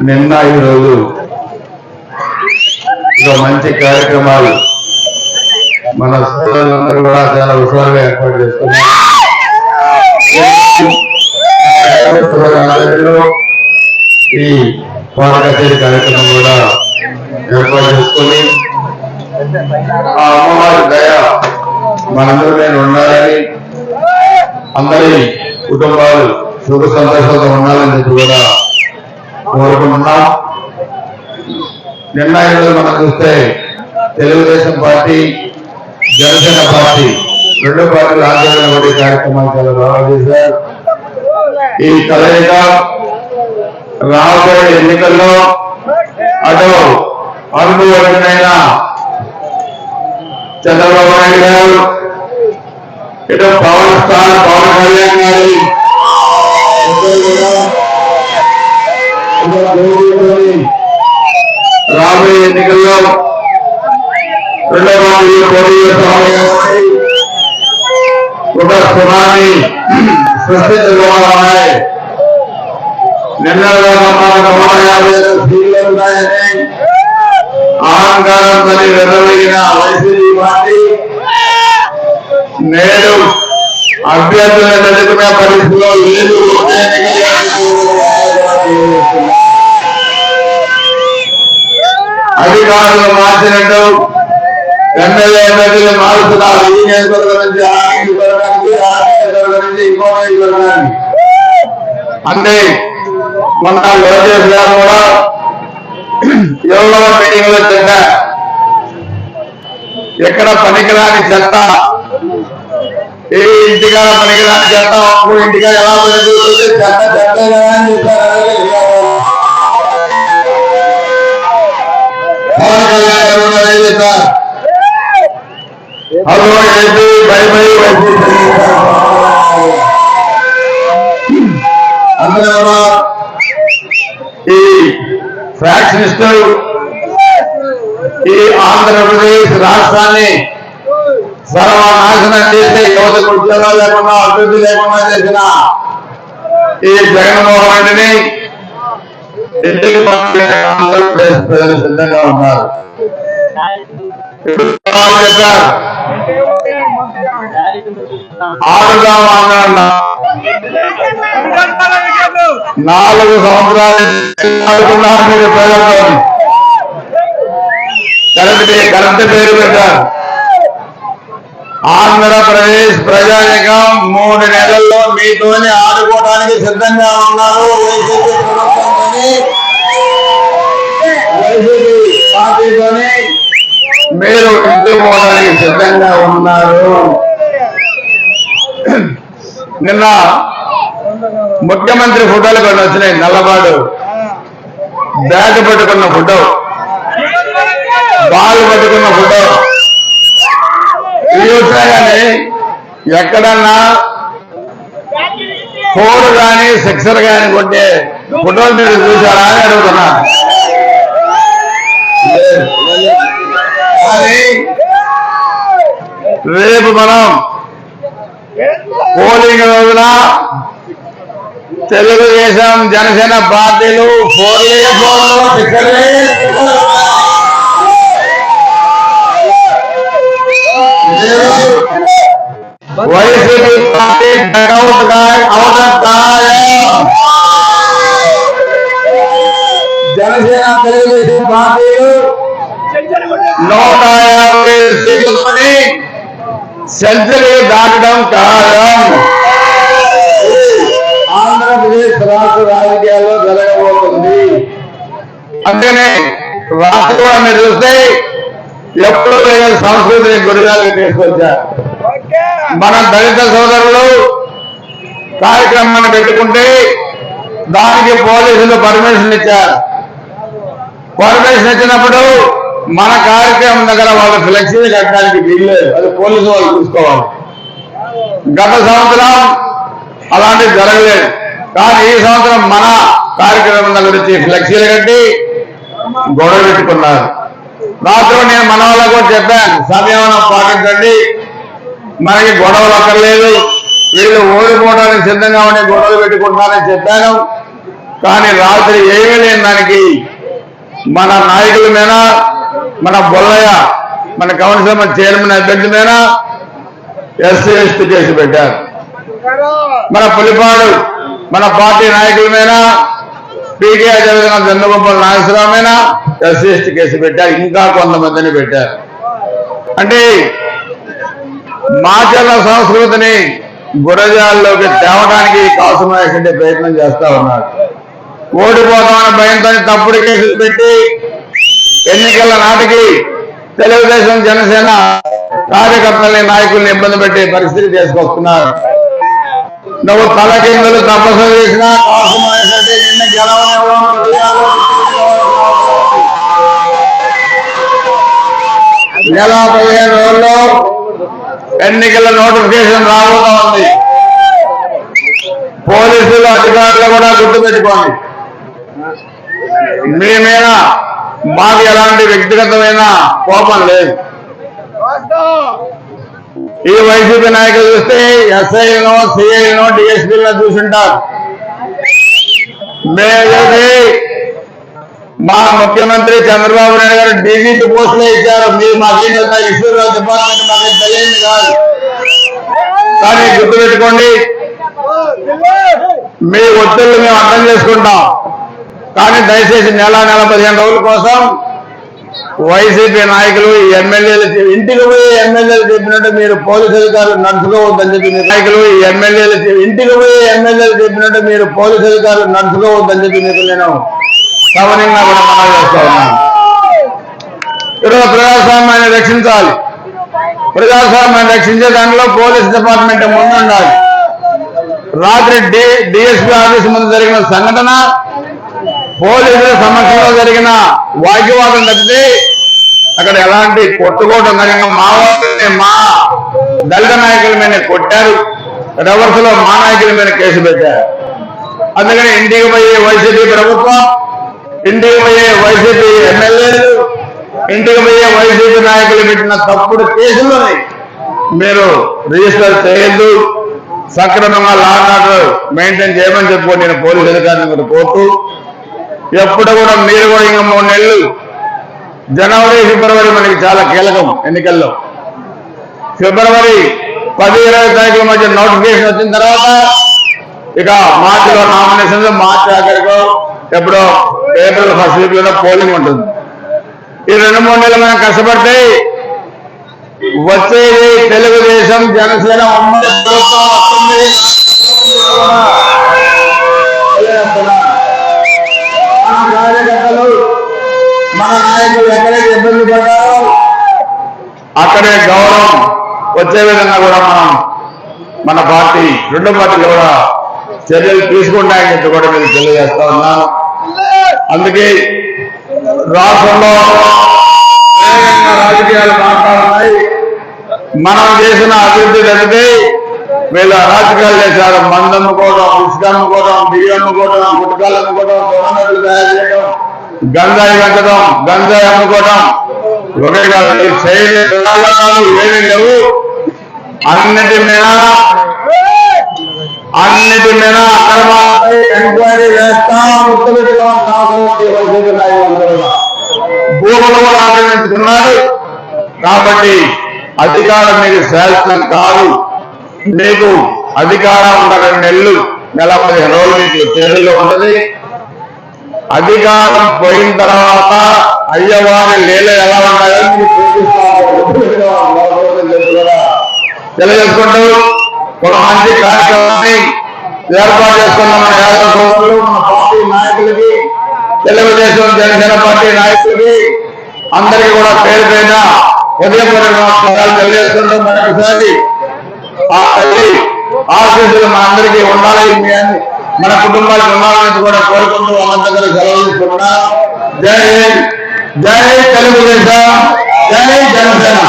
నిన్న ఈరోజు మంచి కార్యక్రమాలు మన సోదరులందరూ కూడా చాలా హుషారుగా ఏర్పాటు చేస్తున్నారు. ఈ పాట కచేరీ కార్యక్రమం కూడా ఏర్పాటు చేసుకొని ఆ అమ్మవారి దయ మనందరి మీద ఉండాలని, అందరి కుటుంబాలు సుఖ సంతోషంతో ఉండాలని చెప్పి కూడా కోరుకుంటున్నాం. నిన్న ఈరోజు మనం చూస్తే తెలుగుదేశం పార్టీ, జనసేన పార్టీ రెండు పార్టీల ఆందోళన కూడా కార్యక్రమాలు చాలా బాగా చేశారు. ఈ కలయిక రాబోయే ఎన్నికల్లో అటు అనుభవజ్ఞులైన చంద్రబాబు నాయుడు గారు, ఇటు పవన్ స్టార్ పవన్ కళ్యాణ్ గారి రాబోయే ఎన్నికల్లో రెండవ పోటీ ఒక సునామీ సృష్టించబోతున్నాయి. నిన్న 150 సీట్లు ఉన్నాయని అహంకారంతో వెర్రలిగిన వైసీపీ పార్టీ నేడు అభ్యర్థులను ఎదుర్కొనే పరిస్థితిలో లేదు. అధికారులు మార్చినట్టు ఎమ్మెల్యేలు మారుతున్నారు. ఈ నియోజకవర్గం నుంచి ఆ నియోజకవర్గానికి ఇంకో నియోజకవర్గానికి. అంటే మొన్న లోకేష్ గారు కూడా యోగా మీటింగ్ లో చెప్పారు, ఎక్కడ పనికిరాని చెత్త, ఏ ఇంటిగా పనికిరాని చెత్త ఇంకో ఇంటిగా ఎలా పనిచేస్తుంది, చెత్త చెత్త అని చెప్పారు. పవన్ కళ్యాణ్ గారు ఏం చెప్పారు, హలో ఏపీ బై బై అందరూ ఈ ఫ్యాక్షనిస్ట్ ఈ ఆంధ్రప్రదేశ్ రాష్ట్రాన్ని సర్వనాశనం చేసే, యువతకు ఉద్యోగాలు లేకుండా అభివృద్ధి లేకుండా చేసిన ఈ జగన్మోహన్ రెడ్డిని ఇంటికి ఆంధ్రప్రదేశ్ ప్రజలు సిద్ధంగా ఉన్నారు. చెప్పారు ఆడుదాం అన్న 4 సంవత్సరాలు మీరు ప్రజలతో కరెంట్ పేరు పెట్టారు. ఆంధ్రప్రదేశ్ ప్రజానికం 3 నెలల్లో మీతోనే ఆడుకోవడానికి సిద్ధంగా ఉన్నారు. వైసీపీ పార్టీతోనే మీరు ఇంటికి పోవడానికి సిద్ధంగా ఉన్నారు. నిన్న ముఖ్యమంత్రి ఫోటోలు కొన్ని వచ్చినాయి. నల్లబాడు బ్యాట్ పట్టుకున్న ఫోటో, బాల్ పట్టుకున్న ఫోటో ఇవి వచ్చాయి. కానీ ఎక్కడన్నా 4 కానీ 6 కానీ కొట్టే ఫోటోలు మీరు చూసారా అని అడుగుతున్నా. రేపు మనం పోలింగ్ రోజున తెలుగుదేశం జనసేన పార్టీలు 4 వైసీపీ పార్టీ జనసేన తెలుగుదేశం పార్టీలు 150 సీట్లని సెంచరీ దాటడం ఖాయం. ఆంధ్రప్రదేశ్ రాష్ట్ర రాజకీయాల్లో జరగబోతుంది. అందుకనే రాష్ట్రాన్ని చూస్తే ఎప్పుడు లేని సంస్కృతిని గురిగాలకు తీసుకొచ్చారు. మన దళిత సోదరులు కార్యక్రమాన్ని పెట్టుకుంటే దానికి పోలీసులు పర్మిషన్ ఇచ్చారు. పర్మిషన్ ఇచ్చినప్పుడు మన కార్యక్రమం దగ్గర వాళ్ళు ఫ్లెక్సీలు కట్టడానికి వీల్లేదు, అది పోలీసు వాళ్ళు చూసుకోవాలి. గత సంవత్సరం అలాంటివి జరగలేదు. కానీ ఈ సంవత్సరం మన కార్యక్రమం దగ్గర వచ్చి ఫ్లెక్సీలు కట్టి గొడవ పెట్టుకున్నారు. రాత్రి నేను మన వాళ్ళకు కూడా చెప్పాను, సమయం పాటించండి, మనకి గొడవలు అక్కర్లేదు, వీళ్ళు ఓడిపోవడానికి సిద్ధంగా ఉండే గొడవలు పెట్టుకుంటానని చెప్పాను. కానీ రాత్రి ఏమీ లేని దానికి మన నాయకుల మీద, మన బొల్లయ్య, మన కౌన్సిల్ చైర్మన్ అభ్యర్థి మీద ఎస్సీ ఎస్టీ కేసు పెట్టారు. మన పులిపాడు మన పార్టీ నాయకుల మీద, పీకే అదేవిధంగా చంద్రగోపాల్ నాగేశ్వరరావు మీద ఎస్సీ ఎస్టీ కేసు పెట్టారు. ఇంకా కొంతమందిని పెట్టారు. అంటే మాచర్ల సంస్కృతిని గురజాల్లోకి తేవడానికి కాసుమాయేసే ప్రయత్నం చేస్తా ఉన్నారు. ఓడిపోతామని భయంతో తప్పుడు కేసులు పెట్టి ఎన్నికల నాటికి తెలుగుదేశం జనసేన కార్యకర్తల్ని నాయకుల్ని ఇబ్బంది పెట్టే పరిస్థితి తీసుకొస్తున్నారు. నువ్వు తలకిందులు తపస్సు చేసినా కాసుమాయేసే నిన్న నెల 15 రోజుల్లో ఎన్నికల నోటిఫికేషన్ రాబోతా ఉంది. పోలీసులు అధికారులు కూడా గుర్తుపెట్టుకోండి, మీ మీద మాకు ఎలాంటి వ్యక్తిగతమైన కోపం లేదు. ఈ వైసీపీ నాయకులు చూస్తే ఎస్ఐలను, సిఐలను, డిఎస్పీలను చూసుంటారు. మేమైతే మా ముఖ్యమంత్రి చంద్రబాబు నాయుడు గారు డీజీపీ పోస్టులే ఇచ్చారు. మీరు మాకేం చెప్తారు, ఈశ్వరరావు డిపార్ట్మెంట్ మాకేం తెలియదు కాదు. కానీ గుర్తుపెట్టుకోండి, మీ ఒత్తిళ్లు మేము అర్థం చేసుకుంటాం. కానీ దయచేసి నెల 15 రోజుల కోసం వైసీపీ నాయకులు ఎమ్మెల్యేలు ఇంటికి పోయి ఎమ్మెల్యేలు చెప్పినట్టు మీరు పోలీసు అధికారులు నడుచుకోవద్దని చెప్పి నాయకులు ఎమ్మెల్యేలు ఇంటికి పోయి ఎమ్మెల్యేలు చెప్పినట్టు మీరు పోలీసు అధికారులు నడుచుకోవద్దని చెప్పి మీకు నేను సవరంగా కూడా మనం చేస్తా ఉన్నాను. ఈరోజు ప్రజాస్వామ్యాన్ని రక్షించాలి. ప్రజాస్వామ్యాన్ని రక్షించే దాంట్లో పోలీస్ డిపార్ట్మెంట్ ముందుండాలి. రాత్రి డిఎస్పీ ఆఫీస్ ముందు జరిగిన సంఘటన పోలీసుల సమక్షంలో జరిగిన వాగ్వివాదం తప్పితే అక్కడ ఎలాంటి కొట్టుకోవడం జరిగిన మా దళిత నాయకుల మీద కొట్టారు, రివర్స్ లో మా నాయకుల మీద కేసు పెట్టారు. అందుకని ఇంటికి పోయే వైసీపీ ప్రభుత్వం, ఇంటికి పోయే వైసీపీ ఎమ్మెల్యేలు, ఇంటికి పోయే వైసీపీ నాయకులు పెట్టిన తప్పుడు కేసులని మీరు రిజిస్టర్ చేయొద్దు. సక్రమంగా లా అండ్ ఆర్డర్ మెయింటైన్ చేయమని చెప్పుకో నేను పోలీసు అధికారిని కూడా కోరుతూ, ఎప్పుడు కూడా మీరు కూడా ఇంకా 3 నెలలు జనవరి, ఫిబ్రవరి మనకి చాలా కీలకం ఎన్నికల్లో. ఫిబ్రవరి 10-20 తారీఖుల మధ్య నోటిఫికేషన్ వచ్చిన తర్వాత ఇక మార్చిలో నామినేషన్లు, మార్చి ఆఖరికో ఎప్పుడో ఏప్రిల్ ఫస్ట్ వీక్ లో పోలింగ్ ఉంటుంది. ఈ 2-3 నెలలు మనం కష్టపడితే వచ్చేది తెలుగుదేశం జనసేన ఉమ్మడి ప్రభుత్వం వస్తుంది. కార్యకర్తలు మన నాయకులు ఎక్కడైతే ఇబ్బంది పడ్డారో అక్కడే గౌరవం వచ్చే విధంగా కూడా మన పార్టీ 2 పార్టీలు కూడా చర్యలు తీసుకుంటాయని చెప్పి కూడా మీరు తెలియజేస్తా ఉన్నాను. అందుకే రాష్ట్రంలో రాజకీయాలు మాట్లాడుతున్నాయి. మనం చేసిన అభివృద్ధి తప్పితే వీళ్ళ రాజకీయాలు చేశారు. మందు అమ్ముకోవడం, ఇసుక అమ్ముకోవడం, బియ్యం అమ్ముకోవడం, గుట్కాలు అమ్ముకోవడం, దొంగలు తయారు చేయడం, గంజాయి పెంచడం, గంజాయి అమ్ముకోవడం, ఏమీ లేవు. అన్నిటి మీద అక్రమ ఎంక్వైరీ చేస్తాం. భూములు కూడా ఆక్రమించుకున్నారు. కాబట్టి అధికారం మీకు శాసనం కాదు. మీకు అధికారం ఉన్న 2 నెలలు, నెల 15 రోజులు మీకు చేతుల్లో ఉంటుంది. అధికారం పోయిన తర్వాత అయ్యవారి లీల ఎలా ఉన్నాయో తెలియజేసుకుంటూ ఒక మంచి కార్యక్రమాన్ని ఏర్పాటు చేసుకున్న మన యాదవ్ మన పార్టీ నాయకులకి, తెలుగుదేశం జనసేన పార్టీ నాయకులకి అందరికీ కూడా పేరు పైన ఉదయపూర్వక నమస్కారాలు తెలియజేసుకుంటూ మరొకసారి ఆశీస్సులు మన అందరికీ ఉండాలి, మన కుటుంబాలకు ఉండాలని కూడా కోరుకుంటూ అనంతరం సెలవు తీసుకున్నా. జై హింద్, జై తెలుగుదేశం, జై జనసేన.